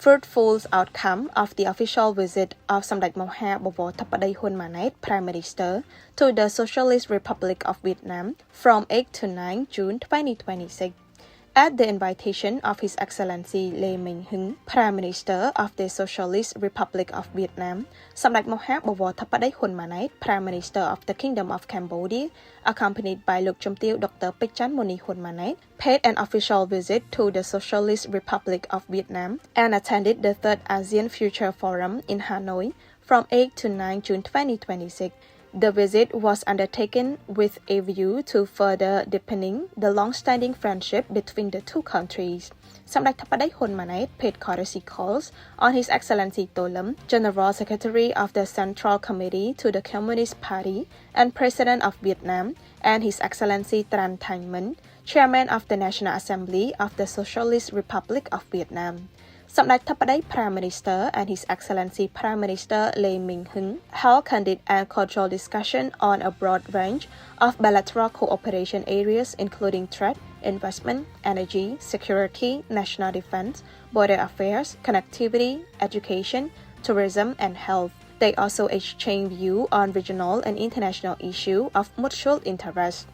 Fruitful outcome of the official visit of Samdech Moha Borvor Thipadei HUN Manet, Prime Minister, to the Socialist Republic of Vietnam from 8 to 9 June 2026. At the invitation of His Excellency Lê Minh Hưng, Prime Minister of the Socialist Republic of Vietnam, Samdech Moha Borvor Thipadei HUN Manet, Prime Minister of the Kingdom of Cambodia, accompanied by Lục Chum Tiêu Dr. Pichan Moni HUN Manet, paid an official visit to the Socialist Republic of Vietnam and attended the 3rd ASEAN Future Forum in Hanoi from 8 to 9 June 2026. The visit was undertaken with a view to further deepening the long-standing friendship between the two countries. Samdech Thipadei HUN Manet paid courtesy calls on His Excellency Tô Lâm, General Secretary of the Central Committee to the Communist Party and President of Vietnam, and His Excellency Tran Thanh Minh, Chairman of the National Assembly of the Socialist Republic of Vietnam. Samdech Thipadei Prime Minister and His Excellency Prime Minister Lê Minh Hưng held candid and cordial discussion on a broad range of bilateral cooperation areas including trade, investment, energy, security, national defense, border affairs, connectivity, education, tourism, and health. They also exchanged views on regional and international issues of mutual interest.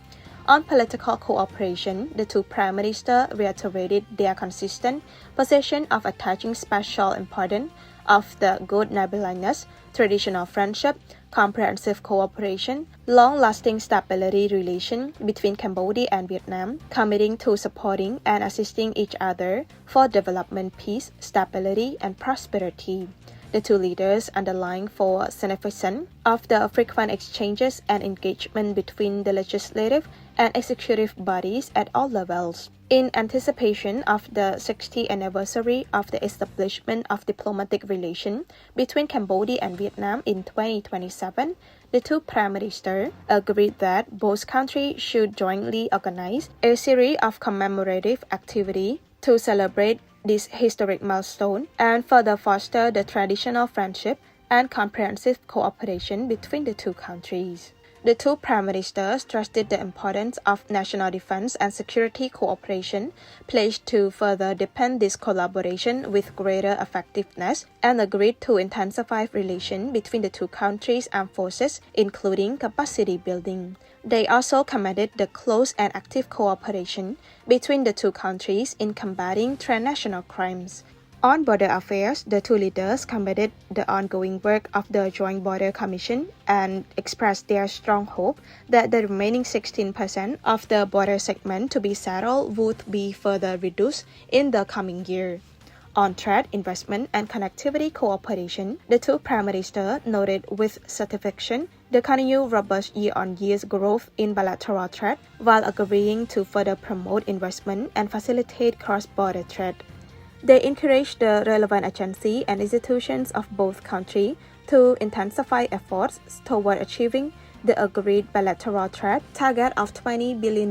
On political cooperation, the two prime ministers reiterated their consistent position of attaching special importance of the good neighborliness, traditional friendship, comprehensive cooperation, long-lasting stability relation between Cambodia and Vietnam, committing to supporting and assisting each other for development, peace, stability, and prosperity. The two leaders underlined the significance of the frequent exchanges and engagement between the legislative and executive bodies at all levels. In anticipation of the 60th anniversary of the establishment of diplomatic relations between Cambodia and Vietnam in 2027, the two prime ministers agreed that both countries should jointly organize a series of commemorative activities to celebrate this historic milestone and further foster the traditional friendship and comprehensive cooperation between the two countries. The two prime ministers stressed the importance of national defense and security cooperation, pledged to further deepen this collaboration with greater effectiveness, and agreed to intensify relations between the two countries' armed forces, including capacity building. They also commended the close and active cooperation between the two countries in combating transnational crimes. On border affairs, the two leaders commended the ongoing work of the Joint Border Commission and expressed their strong hope that the remaining 16% of the border segment to be settled would be further reduced in the coming year. On trade, investment, and connectivity cooperation, the two prime ministers noted with satisfaction the continued robust year-on-year growth in bilateral trade, while agreeing to further promote investment and facilitate cross-border trade. They encouraged the relevant agencies and institutions of both countries to intensify efforts toward achieving the agreed bilateral trade target of $20 billion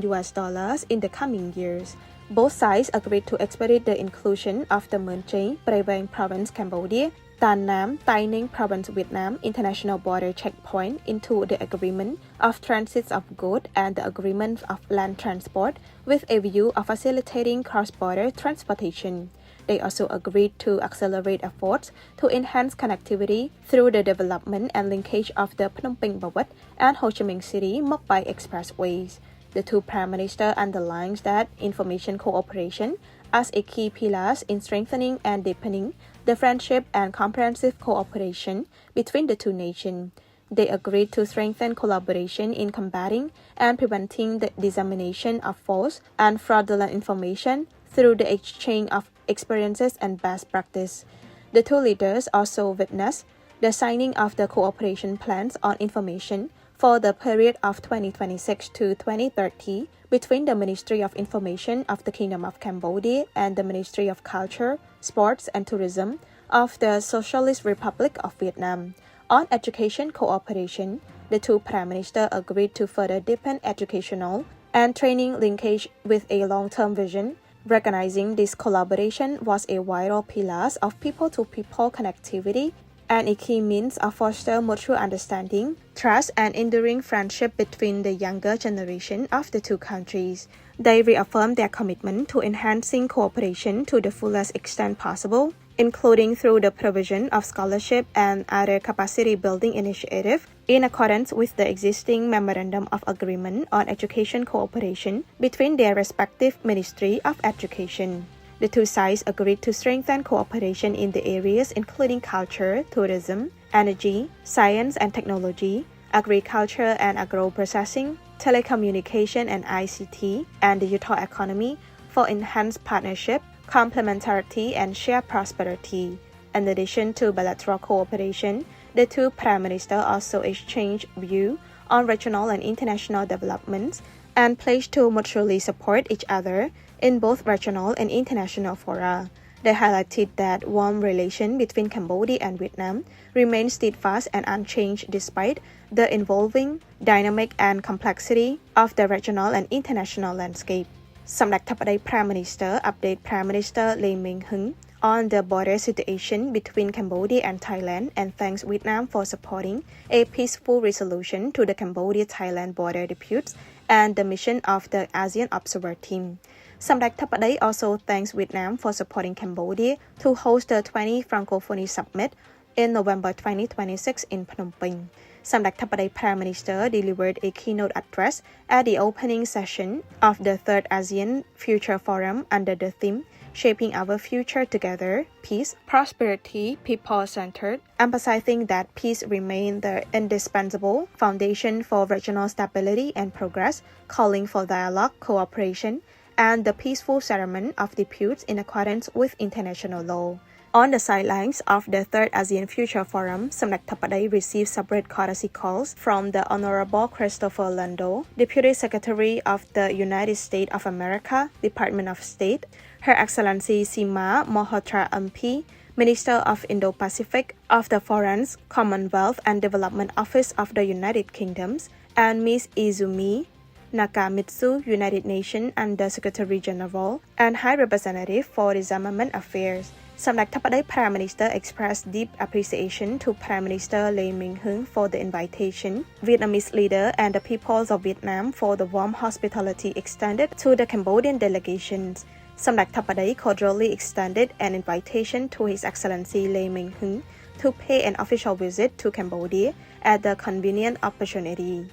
in the coming years. Both sides agreed to expedite the inclusion of the Mường Chày, Prey Province, Cambodia, Tan Nam, Tai Ninh Province, Vietnam international border checkpoint into the agreement of transit of goods and the agreement of land transport with a view of facilitating cross-border transportation. They also agreed to accelerate efforts to enhance connectivity through the development and linkage of the Phnom Penh Bavat and Ho Chi Minh City Mok-Bai expressways. The two prime ministers underlined that information cooperation as a key pillar in strengthening and deepening the friendship and comprehensive cooperation between the two nations. They agreed to strengthen collaboration in combating and preventing the dissemination of false and fraudulent information through the exchange of experiences and best practice. The two leaders also witnessed the signing of the cooperation plans on information for the period of 2026 to 2030 between the Ministry of Information of the Kingdom of Cambodia and the Ministry of Culture, Sports and Tourism of the Socialist Republic of Vietnam. On education cooperation, the two prime ministers agreed to further deepen educational and training linkage with a long-term vision, recognizing this collaboration was a vital pillar of people-to-people connectivity and a key means of foster mutual understanding, trust, and enduring friendship between the younger generation of the two countries. They reaffirmed their commitment to enhancing cooperation to the fullest extent possible, including through the provision of scholarship and other capacity building initiatives in accordance with the existing Memorandum of Agreement on Education Cooperation between their respective Ministry of Education. The two sides agreed to strengthen cooperation in the areas including culture, tourism, energy, science and technology, agriculture and agro-processing, telecommunication and ICT, and the digital economy for enhanced partnership, complementarity, and shared prosperity. In addition to bilateral cooperation, the two prime ministers also exchanged views on regional and international developments and pledged to mutually support each other in both regional and international fora. They highlighted that warm relations between Cambodia and Vietnam remain steadfast and unchanged despite the evolving dynamic and complexity of the regional and international landscape. Samdech Thipadei Prime Minister updated Prime Minister Lee Minh-hun on the border situation between Cambodia and Thailand and thanks Vietnam for supporting a peaceful resolution to the Cambodia-Thailand border disputes and the mission of the ASEAN Observer Team. Samdech Thipadei also thanks Vietnam for supporting Cambodia to host the 20th Francophonie Summit in November 2026 in Phnom Penh. Samdech Thipadei Prime Minister delivered a keynote address at the opening session of the 3rd ASEAN Future Forum under the theme Shaping Our Future Together, Peace, Prosperity, People-Centered, emphasizing that peace remains the indispensable foundation for regional stability and progress, calling for dialogue, cooperation, and the peaceful settlement of disputes in accordance with international law. On the sidelines of the 3rd ASEAN Future Forum, Samdech Thipadei received separate courtesy calls from the Honorable Christopher Lando, Deputy Secretary of the United States of America, Department of State, Her Excellency Sima Malhotra MP, Minister of Indo-Pacific of the Foreign, Commonwealth and Development Office of the United Kingdom, and Ms. Izumi Nakamitsu, United Nations Under Secretary General and High Representative for Disarmament Affairs. Samdech Thipadei Prime Minister expressed deep appreciation to Prime Minister Lee Minh-hun for the invitation, Vietnamese leader and the peoples of Vietnam for the warm hospitality extended to the Cambodian delegations. Samdech Thipadei cordially extended an invitation to His Excellency Lee Minh-hun to pay an official visit to Cambodia at the convenient opportunity.